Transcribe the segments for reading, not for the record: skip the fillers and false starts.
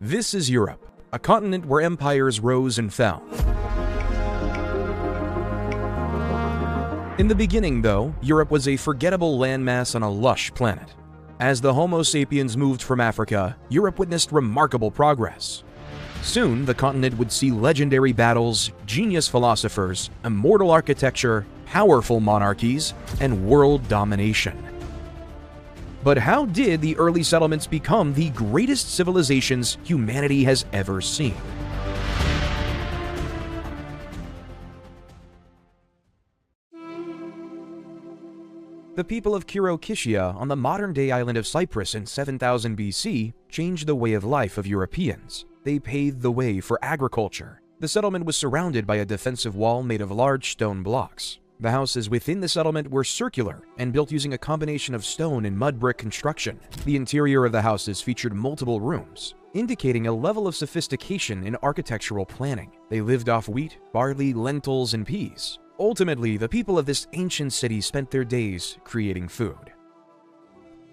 This is Europe, a continent where empires rose and fell. In the beginning, though, Europe was a forgettable landmass on a lush planet. As the Homo sapiens moved from Africa, Europe witnessed remarkable progress. Soon, the continent would see legendary battles, genius philosophers, immortal architecture, powerful monarchies, and world domination. But how did the early settlements become the greatest civilizations humanity has ever seen? The people of Heritagehubwithsachinsoni on the modern-day island of Cyprus in 7000 BC changed the way of life of Europeans. They paved the way for agriculture. The settlement was surrounded by a defensive wall made of large stone blocks. The houses within the settlement were circular and built using a combination of stone and mud brick construction. The interior of the houses featured multiple rooms, indicating a level of sophistication in architectural planning. They lived off wheat, barley, lentils, and peas. Ultimately, the people of this ancient city spent their days creating food.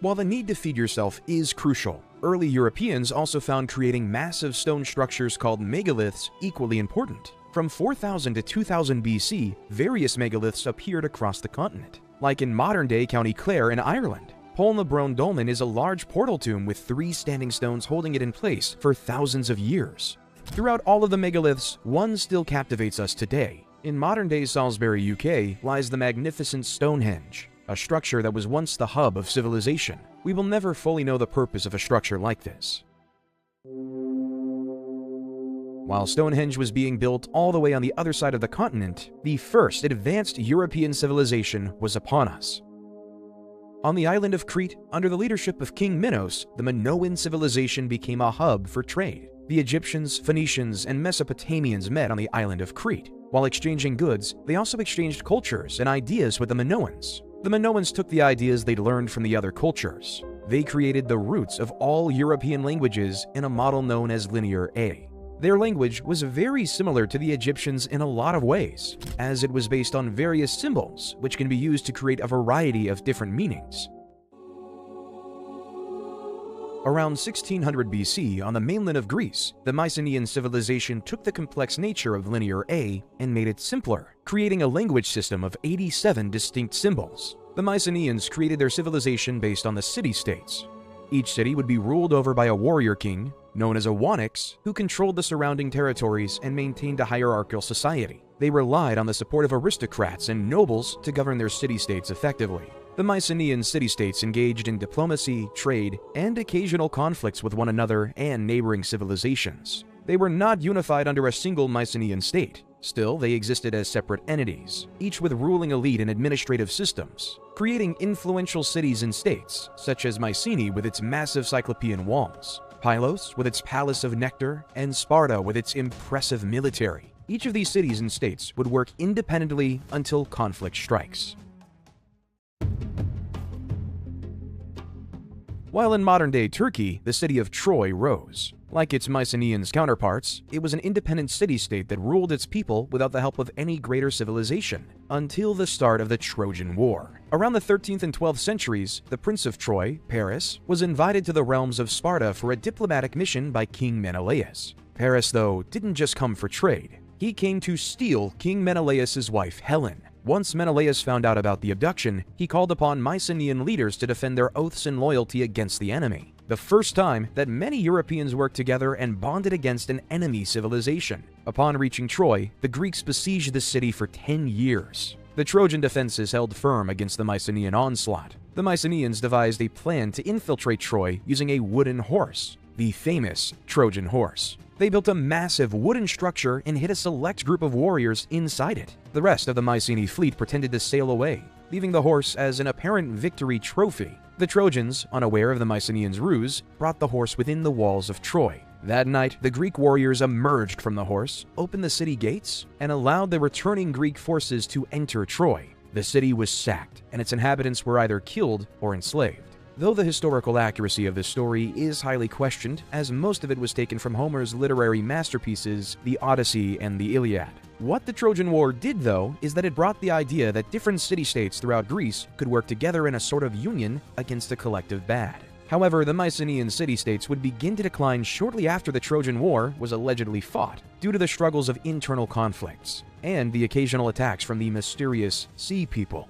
While the need to feed yourself is crucial, early Europeans also found creating massive stone structures called megaliths equally important. From 4000 to 2000 BC, various megaliths appeared across the continent. Like in modern-day County Clare in Ireland, Polnabrone Dolmen is a large portal tomb with 3 standing stones holding it in place for thousands of years. Throughout all of the megaliths, one still captivates us today. In modern-day Salisbury, UK, lies the magnificent Stonehenge, a structure that was once the hub of civilization. We will never fully know the purpose of a structure like this. While Stonehenge was being built all the way on the other side of the continent, the first advanced European civilization was upon us. On the island of Crete, under the leadership of King Minos, the Minoan civilization became a hub for trade. The Egyptians, Phoenicians, and Mesopotamians met on the island of Crete. While exchanging goods, they also exchanged cultures and ideas with the Minoans. The Minoans took the ideas they'd learned from the other cultures. They created the roots of all European languages in a model known as Linear A. Their language was very similar to the Egyptians in a lot of ways, as it was based on various symbols, which can be used to create a variety of different meanings. Around 1600 BC, on the mainland of Greece, the Mycenaean civilization took the complex nature of Linear A and made it simpler, creating a language system of 87 distinct symbols. The Mycenaeans created their civilization based on the city-states. Each city would be ruled over by a warrior king, known as a wannix, who controlled the surrounding territories and maintained a hierarchical society. They relied on the support of aristocrats and nobles to govern their city-states effectively. The Mycenaean city-states engaged in diplomacy, trade, and occasional conflicts with one another and neighboring civilizations. They were not unified under a single Mycenaean state. Still, they existed as separate entities, each with ruling elite and administrative systems, creating influential cities and states, such as Mycenae with its massive Cyclopean walls, Pylos with its Palace of Nectar, and Sparta with its impressive military. Each of these cities and states would work independently until conflict strikes. While in modern-day Turkey, the city of Troy rose. Like its Mycenaean counterparts, it was an independent city-state that ruled its people without the help of any greater civilization, until the start of the Trojan War. Around the 13th and 12th centuries, the Prince of Troy, Paris, was invited to the realms of Sparta for a diplomatic mission by King Menelaus. Paris, though, didn't just come for trade. He came to steal King Menelaus' wife, Helen. Once Menelaus found out about the abduction, he called upon Mycenaean leaders to defend their oaths and loyalty against the enemy. The first time that many Europeans worked together and bonded against an enemy civilization. Upon reaching Troy, the Greeks besieged the city for 10 years. The Trojan defenses held firm against the Mycenaean onslaught. The Mycenaeans devised a plan to infiltrate Troy using a wooden horse, the famous Trojan horse. They built a massive wooden structure and hid a select group of warriors inside it. The rest of the Mycenaean fleet pretended to sail away, leaving the horse as an apparent victory trophy. The Trojans, unaware of the Mycenaeans' ruse, brought the horse within the walls of Troy. That night, the Greek warriors emerged from the horse, opened the city gates, and allowed the returning Greek forces to enter Troy. The city was sacked, and its inhabitants were either killed or enslaved. Though the historical accuracy of this story is highly questioned, as most of it was taken from Homer's literary masterpieces, the Odyssey and the Iliad. What the Trojan War did, though, is that it brought the idea that different city-states throughout Greece could work together in a sort of union against a collective bad. However, the Mycenaean city-states would begin to decline shortly after the Trojan War was allegedly fought, due to the struggles of internal conflicts and the occasional attacks from the mysterious Sea People.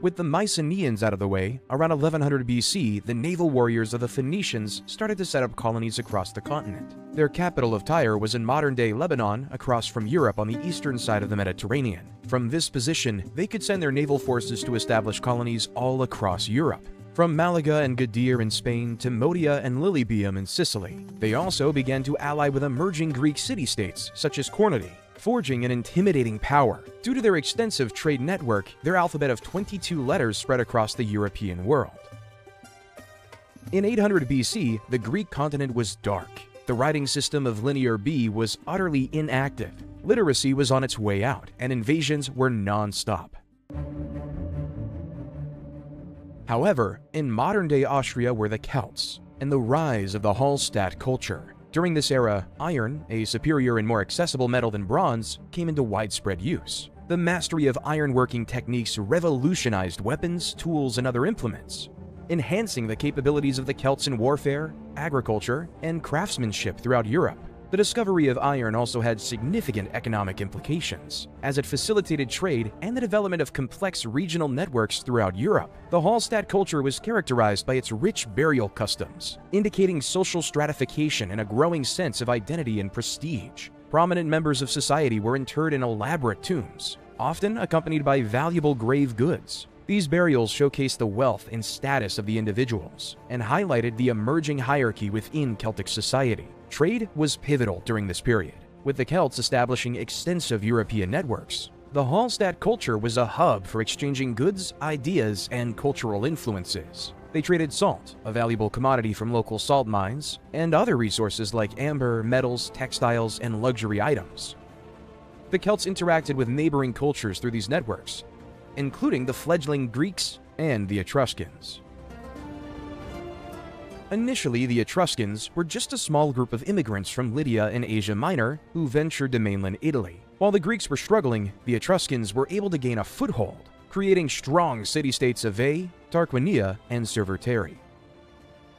With the Mycenaeans out of the way, around 1100 BC, the naval warriors of the Phoenicians started to set up colonies across the continent. Their capital of Tyre was in modern-day Lebanon, across from Europe on the eastern side of the Mediterranean. From this position, they could send their naval forces to establish colonies all across Europe, from Malaga and Gadir in Spain to Modia and Lilybaeum in Sicily. They also began to ally with emerging Greek city-states, such as Corinth, forging an intimidating power. Due to their extensive trade network, their alphabet of 22 letters spread across the European world. In 800 BC, the Greek continent was dark. The writing system of Linear B was utterly inactive. Literacy was on its way out, and invasions were non-stop. However, in modern-day Austria were the Celts, and the rise of the Hallstatt culture. During this era, iron, a superior and more accessible metal than bronze, came into widespread use. The mastery of ironworking techniques revolutionized weapons, tools, and other implements, enhancing the capabilities of the Celts in warfare, agriculture, and craftsmanship throughout Europe. The discovery of iron also had significant economic implications, as it facilitated trade and the development of complex regional networks throughout Europe. The Hallstatt culture was characterized by its rich burial customs, indicating social stratification and a growing sense of identity and prestige. Prominent members of society were interred in elaborate tombs, often accompanied by valuable grave goods. These burials showcased the wealth and status of the individuals and highlighted the emerging hierarchy within Celtic society. Trade was pivotal during this period, with the Celts establishing extensive European networks. The Hallstatt culture was a hub for exchanging goods, ideas, and cultural influences. They traded salt, a valuable commodity from local salt mines, and other resources like amber, metals, textiles, and luxury items. The Celts interacted with neighboring cultures through these networks, including the fledgling Greeks and the Etruscans. Initially, the Etruscans were just a small group of immigrants from Lydia and Asia Minor who ventured to mainland Italy. While the Greeks were struggling, the Etruscans were able to gain a foothold, creating strong city-states of Veii, Tarquinia, and Cerveteri.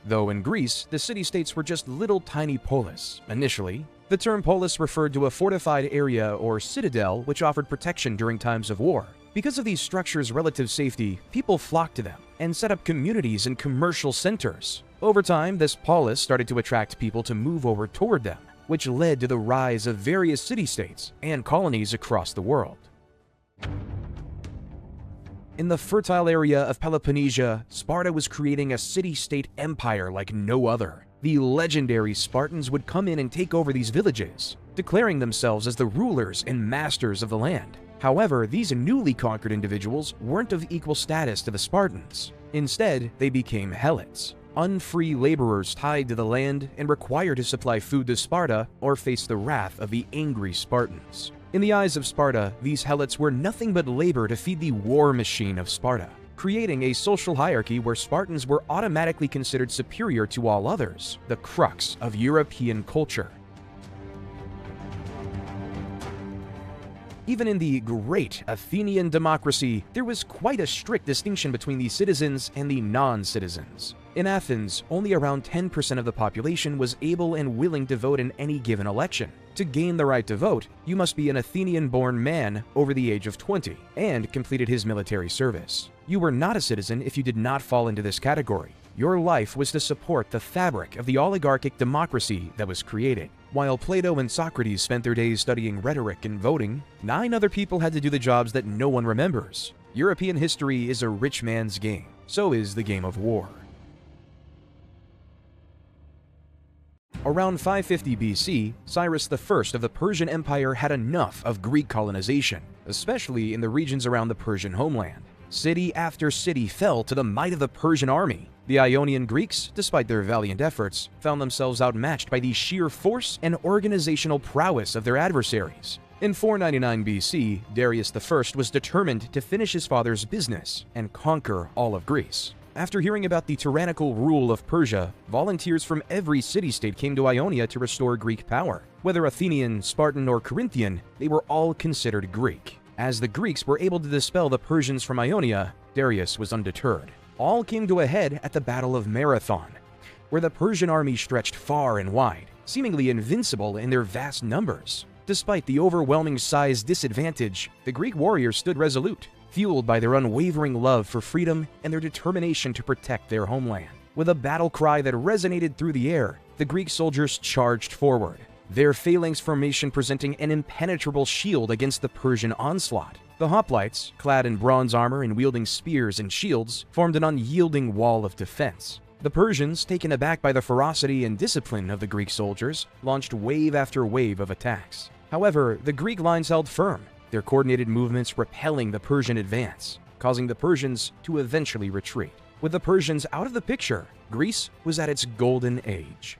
Though in Greece, the city-states were just little tiny polis. Initially, the term polis referred to a fortified area or citadel which offered protection during times of war. Because of these structures' relative safety, people flocked to them and set up communities and commercial centers. Over time, this polis started to attract people to move over toward them, which led to the rise of various city-states and colonies across the world. In the fertile area of Peloponnesia, Sparta was creating a city-state empire like no other. The legendary Spartans would come in and take over these villages, declaring themselves as the rulers and masters of the land. However, these newly conquered individuals weren't of equal status to the Spartans. Instead, they became helots, unfree laborers tied to the land and required to supply food to Sparta or face the wrath of the angry Spartans. In the eyes of Sparta, these helots were nothing but labor to feed the war machine of Sparta, creating a social hierarchy where Spartans were automatically considered superior to all others, the crux of European culture. Even in the great Athenian democracy, there was quite a strict distinction between the citizens and the non-citizens. In Athens, only around 10% of the population was able and willing to vote in any given election. To gain the right to vote, you must be an Athenian-born man over the age of 20 and completed his military service. You were not a citizen if you did not fall into this category. Your life was to support the fabric of the oligarchic democracy that was created. While Plato and Socrates spent their days studying rhetoric and voting, 9 other people had to do the jobs that no one remembers. European history is a rich man's game. So is the game of war. Around 550 BC, Cyrus I of the Persian Empire had enough of Greek colonization, especially in the regions around the Persian homeland. City after city fell to the might of the Persian army. The Ionian Greeks, despite their valiant efforts, found themselves outmatched by the sheer force and organizational prowess of their adversaries. In 499 BC, Darius I was determined to finish his father's business and conquer all of Greece. After hearing about the tyrannical rule of Persia, volunteers from every city-state came to Ionia to restore Greek power. Whether Athenian, Spartan, or Corinthian, they were all considered Greek. As the Greeks were able to dispel the Persians from Ionia, Darius was undeterred. all came to a head at the Battle of Marathon, where the Persian army stretched far and wide, seemingly invincible in their vast numbers. Despite the overwhelming size disadvantage, the Greek warriors stood resolute, fueled by their unwavering love for freedom and their determination to protect their homeland. With a battle cry that resonated through the air, the Greek soldiers charged forward, their phalanx formation presenting an impenetrable shield against the Persian onslaught. The hoplites, clad in bronze armor and wielding spears and shields, formed an unyielding wall of defense. The Persians, taken aback by the ferocity and discipline of the Greek soldiers, launched wave after wave of attacks. However, the Greek lines held firm, their coordinated movements repelling the Persian advance, causing the Persians to eventually retreat. With the Persians out of the picture, Greece was at its golden age.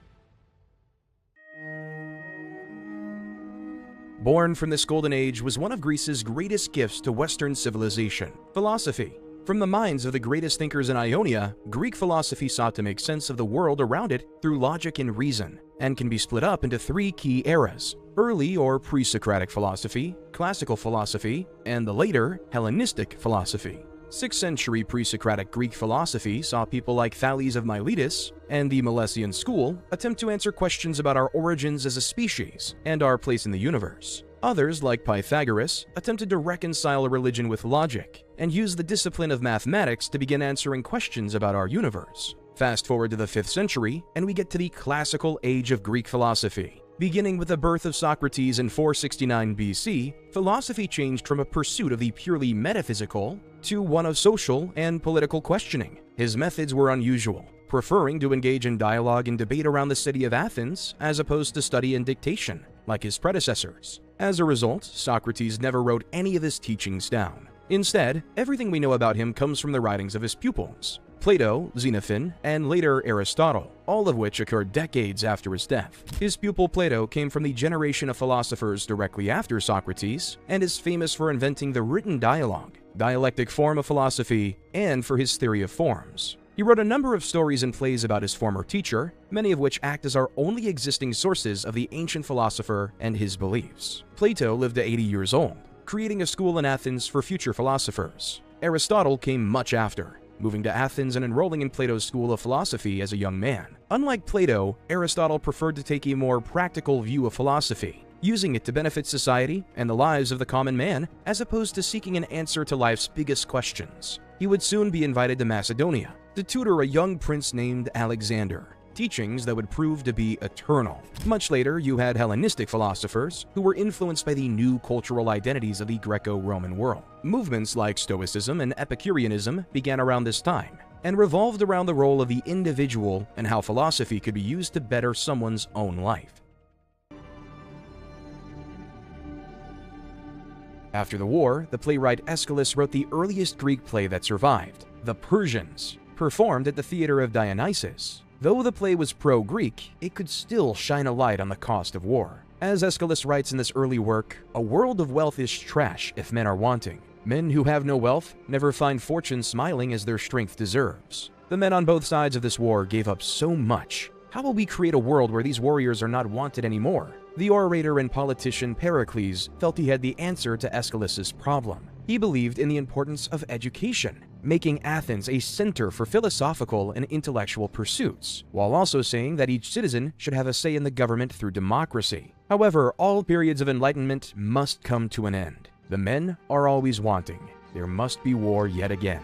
Born from this golden age was one of Greece's greatest gifts to Western civilization: philosophy. From the minds of the greatest thinkers in Ionia, Greek philosophy sought to make sense of the world around it through logic and reason, and can be split up into three key eras: early or pre-Socratic philosophy, classical philosophy, and the later Hellenistic philosophy. 6th century pre-Socratic Greek philosophy saw people like Thales of Miletus and the Milesian school attempt to answer questions about our origins as a species and our place in the universe. Others, like Pythagoras, attempted to reconcile a religion with logic and use the discipline of mathematics to begin answering questions about our universe. Fast forward to the 5th century, and we get to the classical age of Greek philosophy. Beginning with the birth of Socrates in 469 BC, philosophy changed from a pursuit of the purely metaphysical to one of social and political questioning. His methods were unusual, preferring to engage in dialogue and debate around the city of Athens as opposed to study and dictation, like his predecessors. As a result, Socrates never wrote any of his teachings down. Instead, everything we know about him comes from the writings of his pupils: Plato, Xenophon, and later Aristotle, all of which occurred decades after his death. His pupil Plato came from the generation of philosophers directly after Socrates and is famous for inventing the written dialogue, dialectic form of philosophy, and for his theory of forms. He wrote a number of stories and plays about his former teacher, many of which act as our only existing sources of the ancient philosopher and his beliefs. Plato lived to 80 years old, creating a school in Athens for future philosophers. Aristotle came much after, moving to Athens and enrolling in Plato's school of philosophy as a young man. Unlike Plato, Aristotle preferred to take a more practical view of philosophy, using it to benefit society and the lives of the common man, as opposed to seeking an answer to life's biggest questions. He would soon be invited to Macedonia to tutor a young prince named Alexander, teachings that would prove to be eternal. Much later, you had Hellenistic philosophers who were influenced by the new cultural identities of the Greco-Roman world. Movements like Stoicism and Epicureanism began around this time and revolved around the role of the individual and how philosophy could be used to better someone's own life. After the war, the playwright Aeschylus wrote the earliest Greek play that survived, The Persians, performed at the theater of Dionysus. Though the play was pro-Greek, it could still shine a light on the cost of war. As Aeschylus writes in this early work, "A world of wealth is trash if men are wanting. Men who have no wealth never find fortune smiling as their strength deserves." The men on both sides of this war gave up so much. How will we create a world where these warriors are not wanted anymore? The orator and politician Pericles felt he had the answer to Aeschylus's problem. He believed in the importance of education, making Athens a center for philosophical and intellectual pursuits, while also saying that each citizen should have a say in the government through democracy. However, all periods of enlightenment must come to an end. The men are always wanting. There must be war yet again.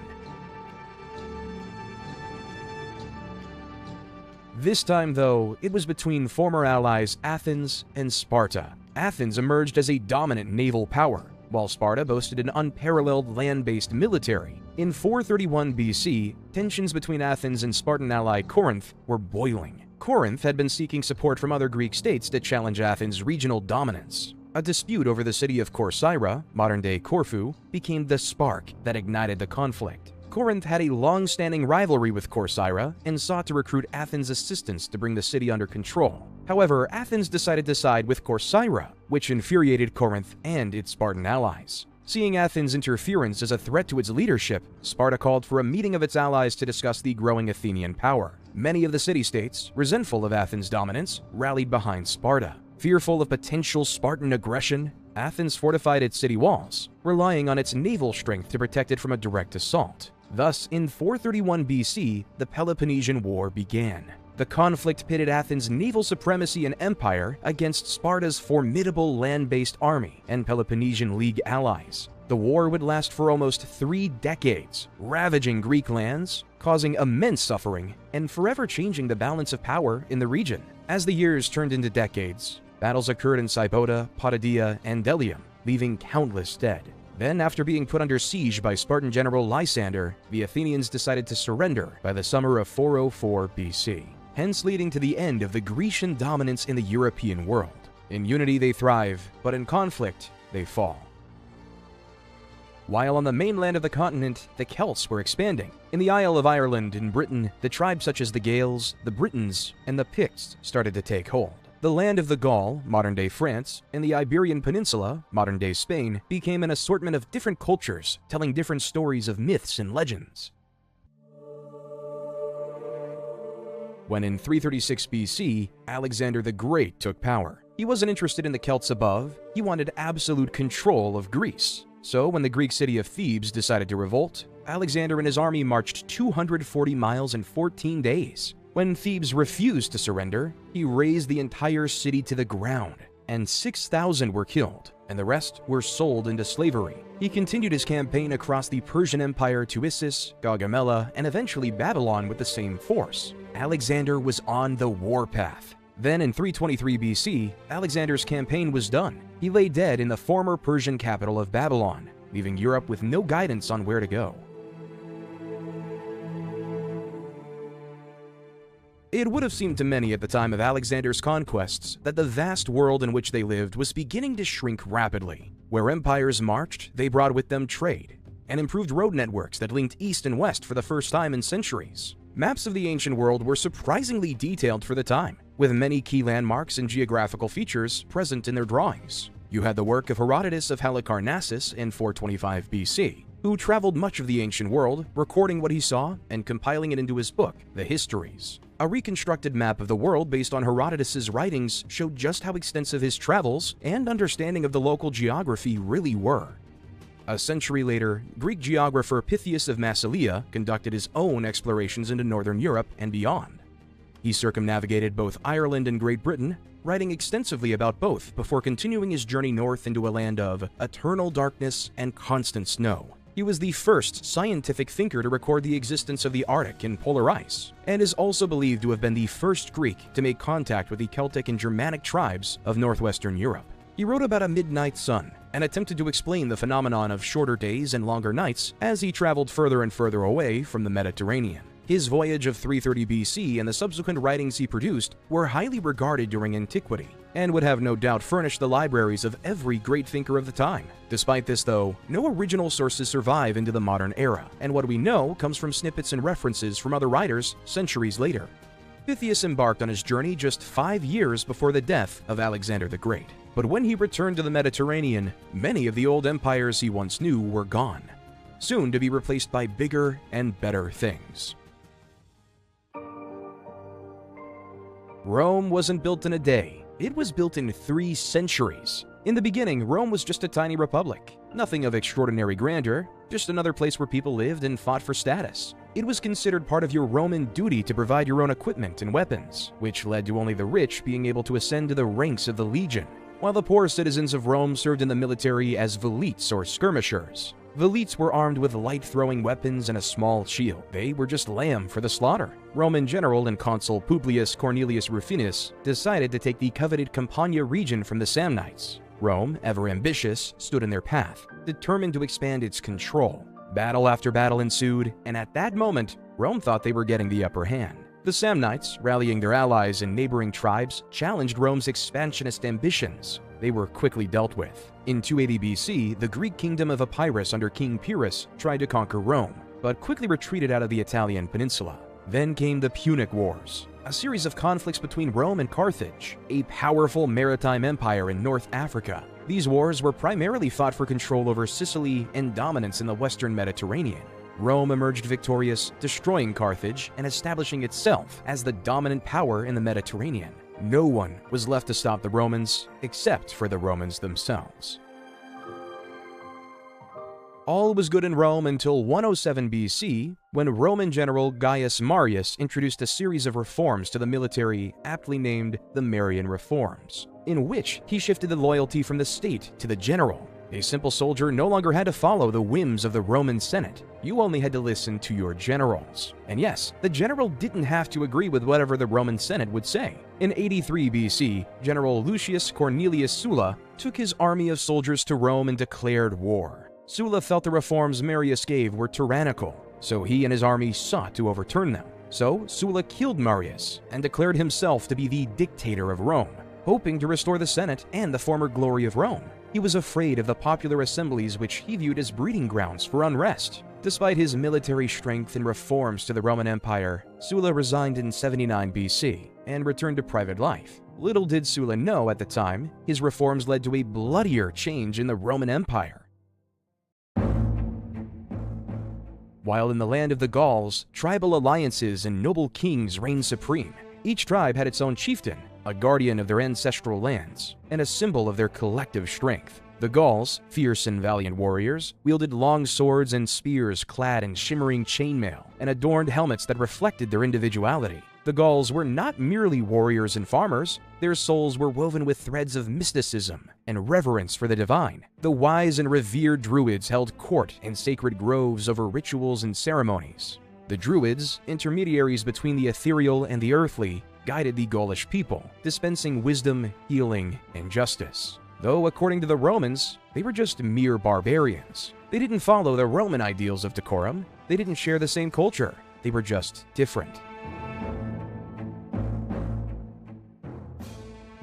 This time, though, it was between former allies Athens and Sparta. Athens emerged as a dominant naval power, while Sparta boasted an unparalleled land-based military. In 431 BC, tensions between Athens and Spartan ally Corinth were boiling. Corinth had been seeking support from other Greek states to challenge Athens' regional dominance. A dispute over the city of Corcyra, modern-day Corfu, became the spark that ignited the conflict. Corinth had a long-standing rivalry with Corcyra and sought to recruit Athens' assistance to bring the city under control. However, Athens decided to side with Corcyra, which infuriated Corinth and its Spartan allies. Seeing Athens' interference as a threat to its leadership, Sparta called for a meeting of its allies to discuss the growing Athenian power. Many of the city-states, resentful of Athens' dominance, rallied behind Sparta. Fearful of potential Spartan aggression, Athens fortified its city walls, relying on its naval strength to protect it from a direct assault. Thus, in 431 BC, the Peloponnesian War began. The conflict pitted Athens' naval supremacy and empire against Sparta's formidable land-based army and Peloponnesian League allies. The war would last for almost 3 decades, ravaging Greek lands, causing immense suffering, and forever changing the balance of power in the region. As the years turned into decades, battles occurred in Sybota, Potidaea, and Delium, leaving countless dead. Then, after being put under siege by Spartan general Lysander, the Athenians decided to surrender by the summer of 404 BC, hence leading to the end of the Grecian dominance in the European world. In unity they thrive, but in conflict they fall. While on the mainland of the continent, the Celts were expanding. In the Isle of Ireland in Britain, the tribes such as the Gaels, the Britons, and the Picts started to take hold. The land of the Gaul, modern-day France, and the Iberian Peninsula, modern-day Spain, became an assortment of different cultures, telling different stories of myths and legends. When in 336 BC, Alexander the Great took power. He wasn't interested in the Celts above, he wanted absolute control of Greece. So when the Greek city of Thebes decided to revolt, Alexander and his army marched 240 miles in 14 days. When Thebes refused to surrender, he razed the entire city to the ground, and 6,000 were killed, and the rest were sold into slavery. He continued his campaign across the Persian Empire to Issus, Gaugamela, and eventually Babylon with the same force. Alexander was on the warpath. Then in 323 BC, Alexander's campaign was done. He lay dead in the former Persian capital of Babylon, leaving Europe with no guidance on where to go. It would have seemed to many at the time of Alexander's conquests that the vast world in which they lived was beginning to shrink rapidly. Where empires marched, they brought with them trade, and improved road networks that linked east and west for the first time in centuries. Maps of the ancient world were surprisingly detailed for the time, with many key landmarks and geographical features present in their drawings. You had the work of Herodotus of Halicarnassus in 425 BC, who traveled much of the ancient world, recording what he saw and compiling it into his book, The Histories. A reconstructed map of the world based on Herodotus's writings showed just how extensive his travels and understanding of the local geography really were. A century later, Greek geographer Pytheas of Massilia conducted his own explorations into northern Europe and beyond. He circumnavigated both Ireland and Great Britain, writing extensively about both before continuing his journey north into a land of eternal darkness and constant snow. He was the first scientific thinker to record the existence of the Arctic and polar ice, and is also believed to have been the first Greek to make contact with the Celtic and Germanic tribes of northwestern Europe. He wrote about a midnight sun and attempted to explain the phenomenon of shorter days and longer nights as he traveled further and further away from the Mediterranean. His voyage of 330 BC and the subsequent writings he produced were highly regarded during antiquity, and would have no doubt furnished the libraries of every great thinker of the time. Despite this, though, no original sources survive into the modern era, and what we know comes from snippets and references from other writers centuries later. Pytheas embarked on his journey just 5 years before the death of Alexander the Great. But when he returned to the Mediterranean, many of the old empires he once knew were gone, soon to be replaced by bigger and better things. Rome wasn't built in a day. It was built in 3 centuries. In the beginning, Rome was just a tiny republic. Nothing of extraordinary grandeur, just another place where people lived and fought for status. It was considered part of your Roman duty to provide your own equipment and weapons, which led to only the rich being able to ascend to the ranks of the legion, while the poor citizens of Rome served in the military as velites or skirmishers. Velites were armed with light-throwing weapons and a small shield. They were just lamb for the slaughter. Roman general and consul Publius Cornelius Rufinus decided to take the coveted Campania region from the Samnites. Rome, ever ambitious, stood in their path, determined to expand its control. Battle after battle ensued, and at that moment, Rome thought they were getting the upper hand. The Samnites, rallying their allies and neighboring tribes, challenged Rome's expansionist ambitions. They were quickly dealt with. In 280 BC, the Greek kingdom of Epirus under King Pyrrhus tried to conquer Rome, but quickly retreated out of the Italian peninsula. Then came the Punic Wars, a series of conflicts between Rome and Carthage, a powerful maritime empire in North Africa. These wars were primarily fought for control over Sicily and dominance in the western Mediterranean. Rome emerged victorious, destroying Carthage and establishing itself as the dominant power in the Mediterranean. No one was left to stop the Romans except for the Romans themselves. All was good in Rome until 107 BC, when Roman general Gaius Marius introduced a series of reforms to the military aptly named the Marian Reforms, in which he shifted the loyalty from the state to the general. A simple soldier no longer had to follow the whims of the Roman Senate. You only had to listen to your generals. And yes, the general didn't have to agree with whatever the Roman Senate would say. In 83 BC, General Lucius Cornelius Sulla took his army of soldiers to Rome and declared war. Sulla felt the reforms Marius gave were tyrannical, so he and his army sought to overturn them. So Sulla killed Marius and declared himself to be the dictator of Rome, hoping to restore the Senate and the former glory of Rome. He was afraid of the popular assemblies, which he viewed as breeding grounds for unrest. Despite his military strength and reforms to the Roman Empire, Sulla resigned in 79 BC and returned to private life. Little did Sulla know at the time, his reforms led to a bloodier change in the Roman Empire. While in the land of the Gauls, tribal alliances and noble kings reigned supreme. Each tribe had its own chieftain, a guardian of their ancestral lands, and a symbol of their collective strength. The Gauls, fierce and valiant warriors, wielded long swords and spears clad in shimmering chainmail and adorned helmets that reflected their individuality. The Gauls were not merely warriors and farmers, their souls were woven with threads of mysticism and reverence for the divine. The wise and revered Druids held court in sacred groves over rituals and ceremonies. The Druids, intermediaries between the ethereal and the earthly, guided the Gaulish people, dispensing wisdom, healing, and justice. Though, according to the Romans, they were just mere barbarians. They didn't follow the Roman ideals of decorum. They didn't share the same culture. They were just different.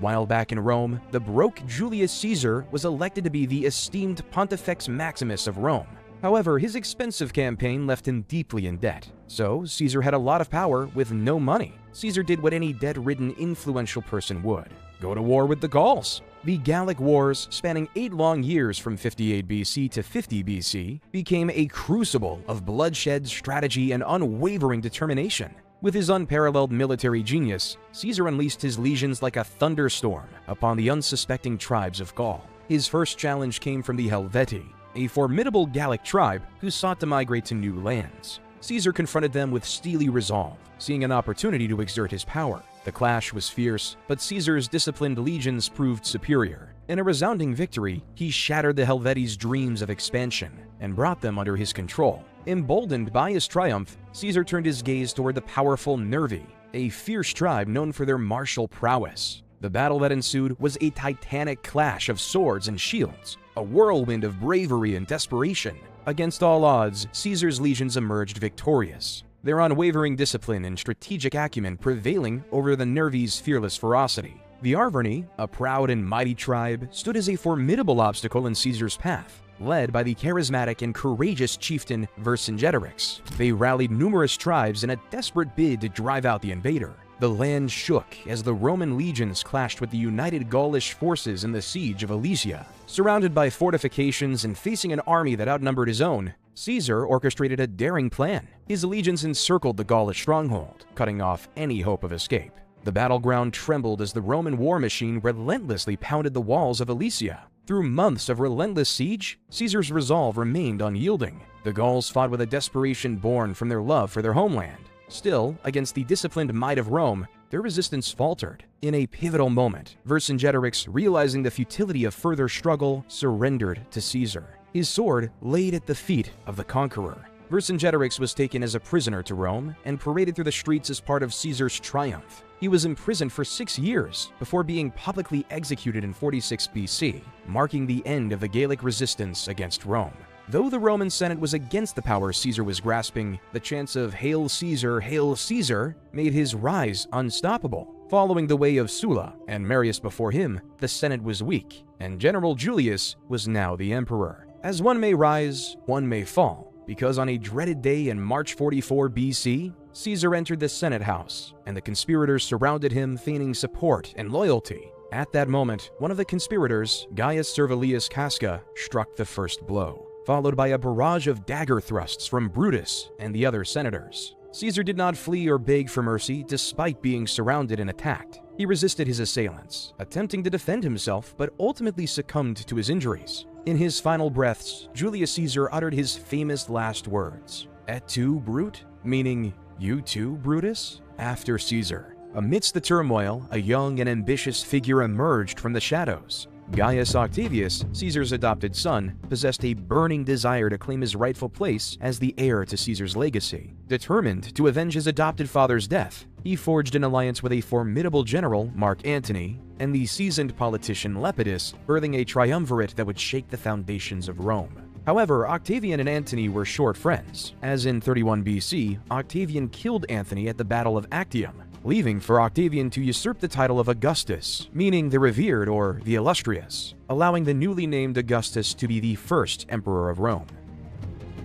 While back in Rome, the Baroque Julius Caesar was elected to be the esteemed Pontifex Maximus of Rome. However, his expensive campaign left him deeply in debt. So, Caesar had a lot of power with no money. Caesar did what any debt-ridden, influential person would: go to war with the Gauls. The Gallic Wars, spanning 8 long years from 58 BC to 50 BC, became a crucible of bloodshed, strategy, and unwavering determination. With his unparalleled military genius, Caesar unleashed his legions like a thunderstorm upon the unsuspecting tribes of Gaul. His first challenge came from the Helvetii, a formidable Gallic tribe who sought to migrate to new lands. Caesar confronted them with steely resolve, seeing an opportunity to exert his power. The clash was fierce, but Caesar's disciplined legions proved superior. In a resounding victory, he shattered the Helveti's dreams of expansion and brought them under his control. Emboldened by his triumph, Caesar turned his gaze toward the powerful Nervi, a fierce tribe known for their martial prowess. The battle that ensued was a titanic clash of swords and shields, a whirlwind of bravery and desperation. Against all odds, Caesar's legions emerged victorious, their unwavering discipline and strategic acumen prevailing over the Nervi's fearless ferocity. The Arverni, a proud and mighty tribe, stood as a formidable obstacle in Caesar's path. Led by the charismatic and courageous chieftain Vercingetorix, they rallied numerous tribes in a desperate bid to drive out the invader. The land shook as the Roman legions clashed with the united Gaulish forces in the siege of Alesia. Surrounded by fortifications and facing an army that outnumbered his own, Caesar orchestrated a daring plan. His legions encircled the Gaulish stronghold, cutting off any hope of escape. The battleground trembled as the Roman war machine relentlessly pounded the walls of Alesia. Through months of relentless siege, Caesar's resolve remained unyielding. The Gauls fought with a desperation born from their love for their homeland. Still, against the disciplined might of Rome, their resistance faltered. In a pivotal moment, Vercingetorix, realizing the futility of further struggle, surrendered to Caesar. His sword laid at the feet of the conqueror. Vercingetorix was taken as a prisoner to Rome and paraded through the streets as part of Caesar's triumph. He was imprisoned for 6 years before being publicly executed in 46 BC, marking the end of the Gallic resistance against Rome. Though the Roman Senate was against the power Caesar was grasping, the chants of Hail Caesar made his rise unstoppable. Following the way of Sulla and Marius before him, the Senate was weak, and General Julius was now the emperor. As one may rise, one may fall, because on a dreaded day in March 44 BC, Caesar entered the Senate house, and the conspirators surrounded him, feigning support and loyalty. At that moment, one of the conspirators, Gaius Servilius Casca, struck the first blow, followed by a barrage of dagger thrusts from Brutus and the other senators. Caesar did not flee or beg for mercy despite being surrounded and attacked. He resisted his assailants, attempting to defend himself, but ultimately succumbed to his injuries. In his final breaths, Julius Caesar uttered his famous last words, "Et tu, Brute?" meaning, "You too, Brutus?" After Caesar, amidst the turmoil, a young and ambitious figure emerged from the shadows. Gaius Octavius, Caesar's adopted son, possessed a burning desire to claim his rightful place as the heir to Caesar's legacy. Determined to avenge his adopted father's death, he forged an alliance with a formidable general, Mark Antony, and the seasoned politician Lepidus, birthing a triumvirate that would shake the foundations of Rome. However, Octavian and Antony were short friends, as in 31 BC, Octavian killed Antony at the Battle of Actium, leaving for Octavian to usurp the title of Augustus, meaning the revered or the illustrious, allowing the newly named Augustus to be the first emperor of Rome.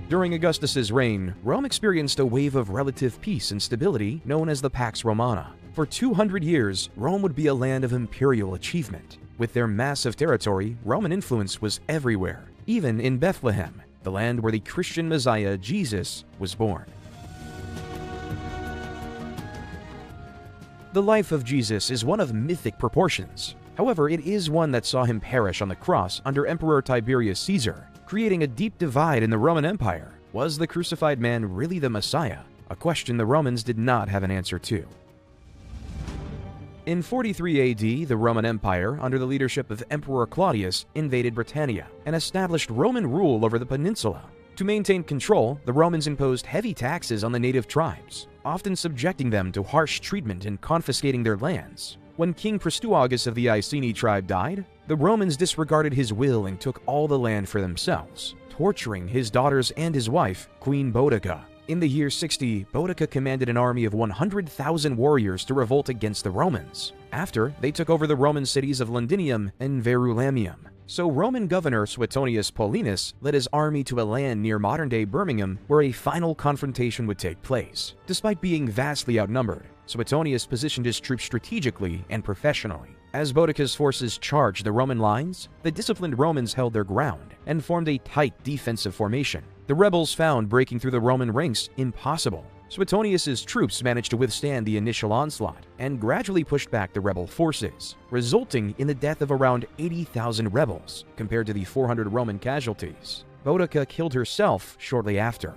During Augustus's reign, Rome experienced a wave of relative peace and stability known as the Pax Romana. For 200 years, Rome would be a land of imperial achievement. With their massive territory, Roman influence was everywhere, even in Bethlehem, the land where the Christian Messiah, Jesus, was born. The life of Jesus is one of mythic proportions. However, it is one that saw him perish on the cross under Emperor Tiberius Caesar, creating a deep divide in the Roman Empire. Was the crucified man really the Messiah? A question the Romans did not have an answer to. In 43 AD, the Roman Empire, under the leadership of Emperor Claudius, invaded Britannia and established Roman rule over the peninsula. To maintain control, the Romans imposed heavy taxes on the native tribes, often subjecting them to harsh treatment and confiscating their lands. When King Pristougus of the Iceni tribe died, the Romans disregarded his will and took all the land for themselves, torturing his daughters and his wife, Queen Boudica. In the year 60, Boudica commanded an army of 100,000 warriors to revolt against the Romans. After, they took over the Roman cities of Londinium and Verulamium. So Roman governor Suetonius Paulinus led his army to a land near modern-day Birmingham where a final confrontation would take place. Despite being vastly outnumbered, Suetonius positioned his troops strategically and professionally. As Boudica's forces charged the Roman lines, the disciplined Romans held their ground and formed a tight defensive formation. The rebels found breaking through the Roman ranks impossible. Suetonius's troops managed to withstand the initial onslaught and gradually pushed back the rebel forces, resulting in the death of around 80,000 rebels compared to the 400 Roman casualties. Boudica killed herself shortly after.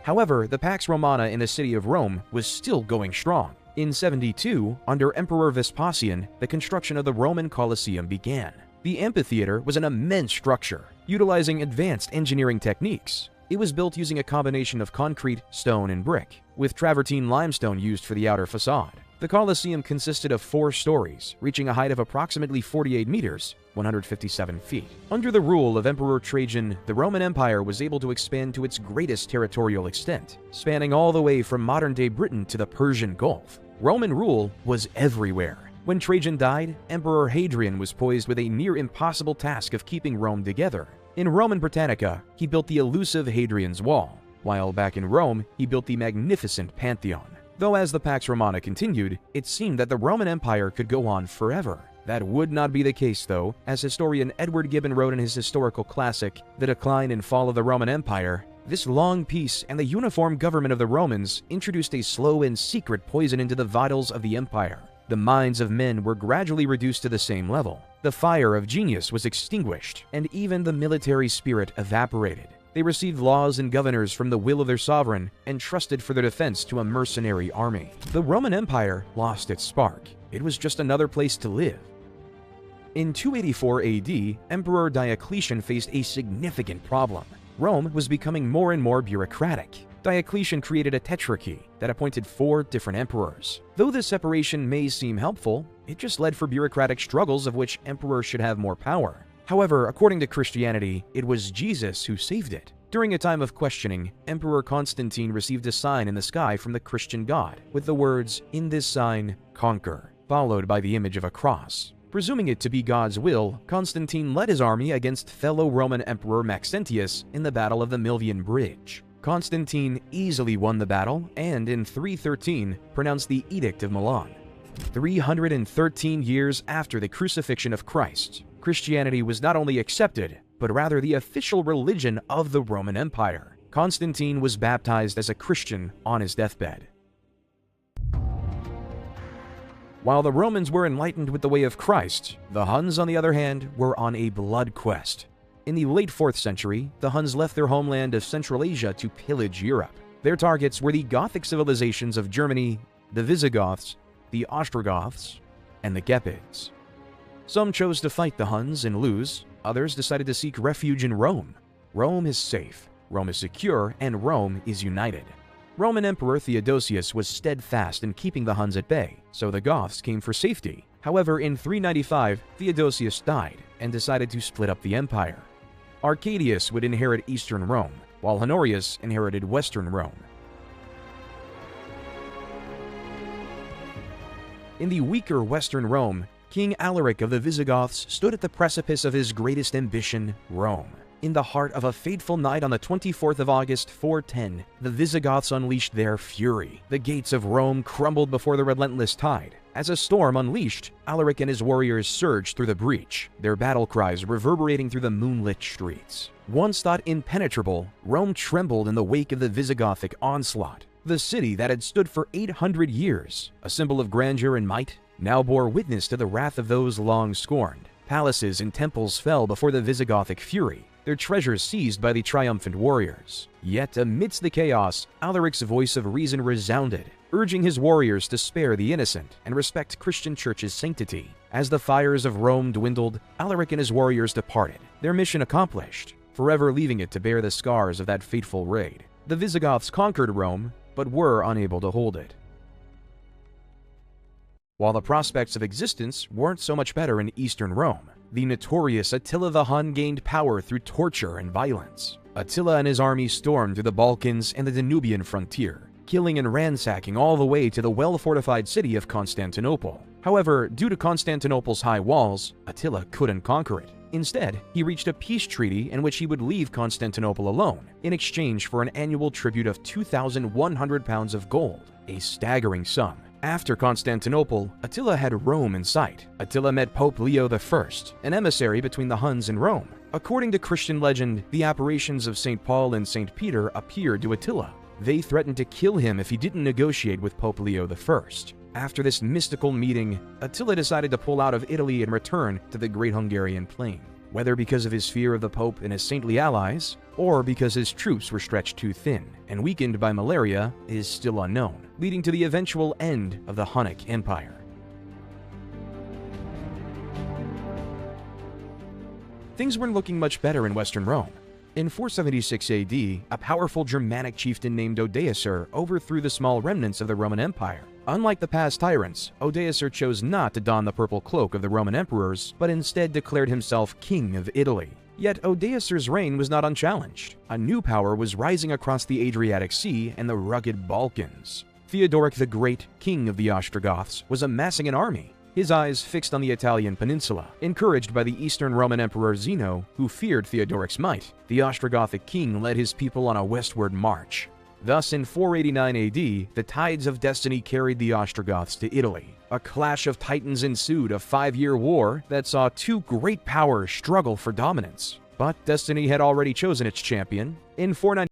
However, the Pax Romana in the city of Rome was still going strong. In 72, under Emperor Vespasian, the construction of the Roman Colosseum began. The amphitheater was an immense structure, utilizing advanced engineering techniques. It was built using a combination of concrete, stone, and brick, with travertine limestone used for the outer facade. The Colosseum consisted of 4 stories, reaching a height of approximately 48 meters, 157 feet. Under the rule of Emperor Trajan, the Roman Empire was able to expand to its greatest territorial extent, spanning all the way from modern-day Britain to the Persian Gulf. Roman rule was everywhere. When Trajan died, Emperor Hadrian was poised with a near-impossible task of keeping Rome together. In Roman Britannica, he built the elusive Hadrian's Wall, while back in Rome, he built the magnificent Pantheon. Though as the Pax Romana continued, it seemed that the Roman Empire could go on forever. That would not be the case, though, as historian Edward Gibbon wrote in his historical classic, The Decline and Fall of the Roman Empire. This long peace and the uniform government of the Romans introduced a slow and secret poison into the vitals of the empire. The minds of men were gradually reduced to the same level. The fire of genius was extinguished, and even the military spirit evaporated. They received laws and governors from the will of their sovereign and trusted for their defense to a mercenary army. The Roman Empire lost its spark. It was just another place to live. In 284 AD, Emperor Diocletian faced a significant problem. Rome was becoming more and more bureaucratic. Diocletian created a tetrarchy that appointed 4 different emperors. Though this separation may seem helpful, it just led for bureaucratic struggles of which emperors should have more power. However, according to Christianity, it was Jesus who saved it. During a time of questioning, Emperor Constantine received a sign in the sky from the Christian God, with the words, "In this sign, conquer," followed by the image of a cross. Presuming it to be God's will, Constantine led his army against fellow Roman Emperor Maxentius in the Battle of the Milvian Bridge. Constantine easily won the battle and, in 313, pronounced the Edict of Milan. 313 years after the crucifixion of Christ, Christianity was not only accepted, but rather the official religion of the Roman Empire. Constantine was baptized as a Christian on his deathbed. While the Romans were enlightened with the way of Christ, the Huns, on the other hand, were on a blood quest. In the late 4th century, the Huns left their homeland of Central Asia to pillage Europe. Their targets were the Gothic civilizations of Germany, the Visigoths, the Ostrogoths, and the Gepids. Some chose to fight the Huns and lose, others decided to seek refuge in Rome. Rome is safe, Rome is secure, and Rome is united. Roman Emperor Theodosius was steadfast in keeping the Huns at bay, so the Goths came for safety. However, in 395, Theodosius died and decided to split up the empire. Arcadius would inherit eastern Rome, while Honorius inherited western Rome. In the weaker western Rome, King Alaric of the Visigoths stood at the precipice of his greatest ambition, Rome. In the heart of a fateful night on the 24th of August, 410, the Visigoths unleashed their fury. The gates of Rome crumbled before the relentless tide. As a storm unleashed, Alaric and his warriors surged through the breach, their battle cries reverberating through the moonlit streets. Once thought impenetrable, Rome trembled in the wake of the Visigothic onslaught. The city that had stood for 800 years, a symbol of grandeur and might, now bore witness to the wrath of those long scorned. Palaces and temples fell before the Visigothic fury, their treasures seized by the triumphant warriors. Yet amidst the chaos, Alaric's voice of reason resounded, urging his warriors to spare the innocent and respect Christian church's sanctity. As the fires of Rome dwindled, Alaric and his warriors departed, their mission accomplished, forever leaving it to bear the scars of that fateful raid. The Visigoths conquered Rome, but were unable to hold it. While the prospects of existence weren't so much better in eastern Rome, the notorious Attila the Hun gained power through torture and violence. Attila and his army stormed through the Balkans and the Danubian frontier, killing and ransacking all the way to the well-fortified city of Constantinople. However, due to Constantinople's high walls, Attila couldn't conquer it. Instead, he reached a peace treaty in which he would leave Constantinople alone, in exchange for an annual tribute of 2,100 pounds of gold, a staggering sum. After Constantinople, Attila had Rome in sight. Attila met Pope Leo I, an emissary between the Huns and Rome. According to Christian legend, the apparitions of St. Paul and St. Peter appeared to Attila. They threatened to kill him if he didn't negotiate with Pope Leo I. After this mystical meeting, Attila decided to pull out of Italy and return to the Great Hungarian Plain. Whether because of his fear of the Pope and his saintly allies, or because his troops were stretched too thin and weakened by malaria, is still unknown, leading to the eventual end of the Hunnic Empire. Things weren't looking much better in Western Rome. In 476 AD, a powerful Germanic chieftain named Odoacer overthrew the small remnants of the Roman Empire. Unlike the past tyrants, Odoacer chose not to don the purple cloak of the Roman emperors, but instead declared himself king of Italy. Yet Odoacer's reign was not unchallenged. A new power was rising across the Adriatic Sea and the rugged Balkans. Theodoric the Great, king of the Ostrogoths, was amassing an army, his eyes fixed on the Italian peninsula. Encouraged by the Eastern Roman Emperor Zeno, who feared Theodoric's might, the Ostrogothic king led his people on a westward march. Thus, in 489 AD, the tides of destiny carried the Ostrogoths to Italy. A clash of titans ensued, a 5-year war that saw two great powers struggle for dominance. But destiny had already chosen its champion. In 490